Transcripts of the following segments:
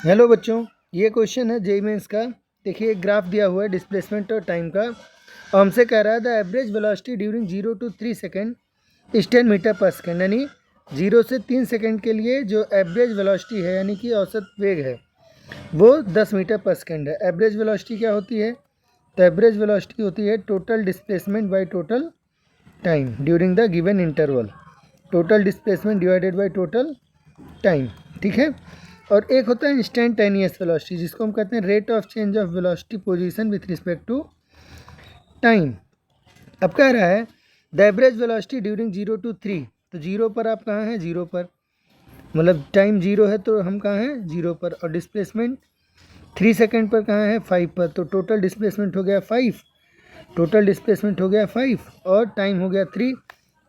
Hello बच्चों, ये question है जेईई मेंस का। देखिए एक ग्राफ दिया हुआ है डिस्प्लेसमेंट और टाइम का, और हमसे कह रहा है the average velocity during 0 to 3 second is 10 metre per second. यानी 0 से 3 सेकेंड के लिए जो एवरेज वेलोसिटी है यानी कि औसत वेग है वो 10 मीटर पर सेकेंड है। एवरेज वेलोसिटी क्या होती है? तो एवरेज वेलोसिटी होती है total displacement by total time during the given interval. Total displacement divided by total time, ठीक है। और एक होता है इंस्टेंटेनियस वेलोसिटी, जिसको हम कहते हैं rate of change of velocity position with respect to time. अब कह रहा है the average velocity during 0 to 3। तो 0 पर आप कहाँ हैं? 0 पर, मतलब टाइम 0 है तो हम कहाँ हैं? 0 पर। और डिस्प्लेसमेंट 3 सेकेंड पर कहाँ है? 5 पर। तो टोटल डिस्प्लेसमेंट हो गया 5, टोटल डिस्प्लेसमेंट हो गया 5 और टाइम हो गया 3।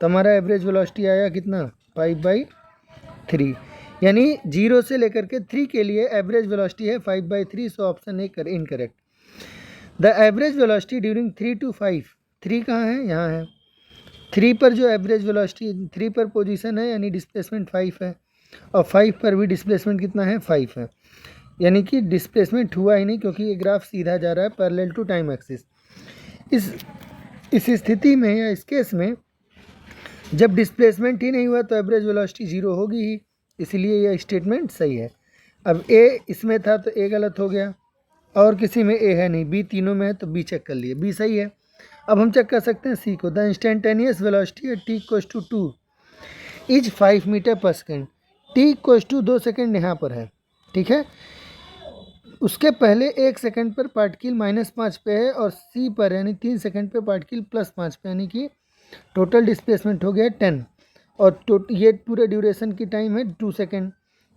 तो हमारा एवरेज वेलोसिटी आया कितना? 5/3। यानी 0 से लेकर के 3 के लिए एवरेज वेलोसिटी है 5/3। So option A incorrect. The average velocity during 3 to 5। 3 कहाँ है? यहाँ है। 3 पर जो एवरेज वेलोसिटी 3 पर पोजीशन है यानी डिस्प्लेसमेंट 5 है, और 5 पर भी डिस्प्लेसमेंट कितना है? 5 है। यानी कि डिस्प्लेसमेंट हुआ ही नहीं, क्योंकि ये ग्राफ सीधा जा रहा है पैरेलल टू टाइम एक्सिस। इस स्थिति में या इस केस में जब डिस्प्लेसमेंट ही नहीं हुआ तो एवरेज वेलोसिटी 0 होगी ही, इसलिए यह स्टेटमेंट सही है। अब ए इसमें था तो ए गलत हो गया, और किसी में ए है नहीं, बी तीनों में है तो बी चेक कर लिए, बी सही है। अब हम चेक कर सकते हैं सी को। The instantaneous velocity at T equals to 2 is 5 metre per second. T equals to 2 second यहाँ पर है, ठीक है। उसके पहले 1 सेकेंड पर पार्टिकल -5 पे है, और सी पर यानी 3 सेकेंड पे पार्टिकल +5 पे, यानी कि टोटल डिस्प्लेसमेंट हो गया 10। और ये पूरे ड्यूरेशन की टाइम है 2 सेकेंड।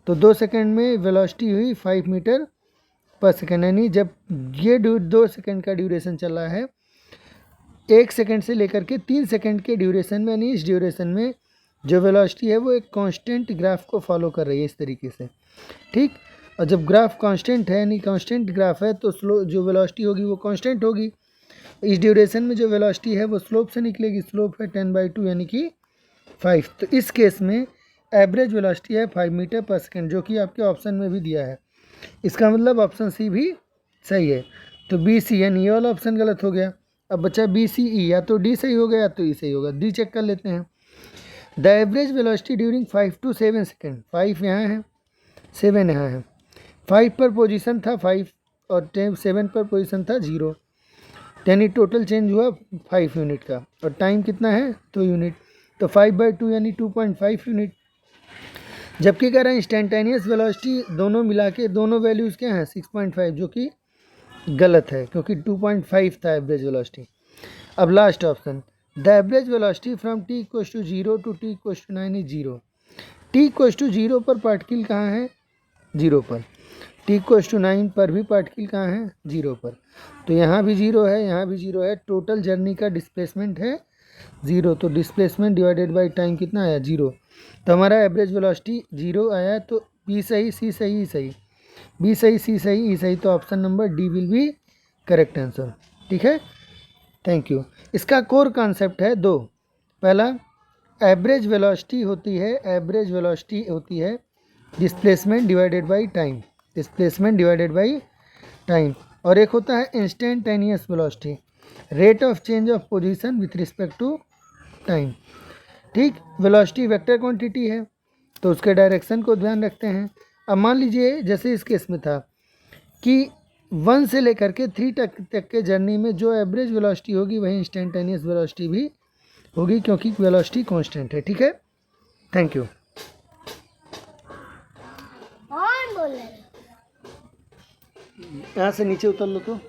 तो 2 सेकेंड में वेलोसिटी हुई 5 मीटर पर सेकेंड। यानी जब ये 2 सेकेंड का ड्यूरेशन चल रहा है, 1 सेकेंड से लेकर के 3 सेकेंड के ड्यूरेशन में, यानी इस ड्यूरेशन में जो वेलोसिटी है वो एक कांस्टेंट ग्राफ को फॉलो कर रही है इस तरीके से, ठीक। और जब ग्राफ कांस्टेंट है यानी कांस्टेंट ग्राफ है तो स्लो जो वेलोसिटी होगी वो कांस्टेंट होगी। इस ड्यूरेशन में जो वेलोसिटी है वो स्लोप से निकलेगी। स्लोप है 10/2 यानी कि 5। तो इस केस में एवरेज वेलोसिटी है 5 मीटर पर सेकेंड, जो कि आपके ऑप्शन में भी दिया है। इसका मतलब ऑप्शन सी भी सही है। तो बी सी यानी ये वाला ऑप्शन गलत हो गया। अब बचा बी सी ई, या तो डी सही हो गया या तो ई सही होगा। डी चेक कर लेते हैं। The average velocity during 5 to 7 second. 5 यहाँ है, 7 यहाँ है। 5 पर पोजीशन था 5 और 7 पर पोजीशन था 0, यानी टोटल चेंज हुआ 5 यूनिट का। और टाइम कितना है? 2 यूनिट। तो 5/2 यानी 2.5 यूनिट। जबकि कह रहे हैं इंस्टेंटेनियस वेलोसिटी दोनों मिला के दोनों वैल्यूज़ क्या हैं? 6.5, जो कि गलत है क्योंकि 2.5 था एवरेज वेलोसिटी। अब last option, the average velocity from T equals to 0 to t equals to 9 is 0। T equals to 0 पर पार्टिकल कहाँ है? 0 पर। टी इक्वल्स टू 9 पर भी पार्टिकल कहाँ है? 0 पर। तो यहाँ भी 0 है, यहाँ भी 0 है। टोटल जर्नी का डिस्प्लेसमेंट है 0। तो डिस्प्लेसमेंट डिवाइडेड बाई टाइम कितना आया? 0। तो हमारा एवरेज वेलोसिटी 0 आया। तो बी सही, सी सही, ई सही, बी सही, सी सही, ई सही। तो option number D will be correct answer, ठीक है। Thank you. इसका कोर कॉन्सेप्ट है 2। पहला, एवरेज वेलोसिटी होती है, एवरेज वेलोसिटी होती है displacement divided by time, displacement divided by time. और एक होता है instantaneous velocity, rate of change of position with respect to time, ठीक। वेलोसिटी वेक्टर क्वांटिटी है तो उसके डायरेक्शन को ध्यान रखते हैं। अब मान लीजिए जैसे इस केस में था कि 1 से लेकर के 3 तक के जर्नी में जो एवरेज वेलोसिटी होगी वही इंस्टेंटेनियस वेलोसिटी भी होगी, क्योंकि वेलोसिटी कांस्टेंट है, ठीक है। Thank you. यहाँ से नीचे उतर लो तो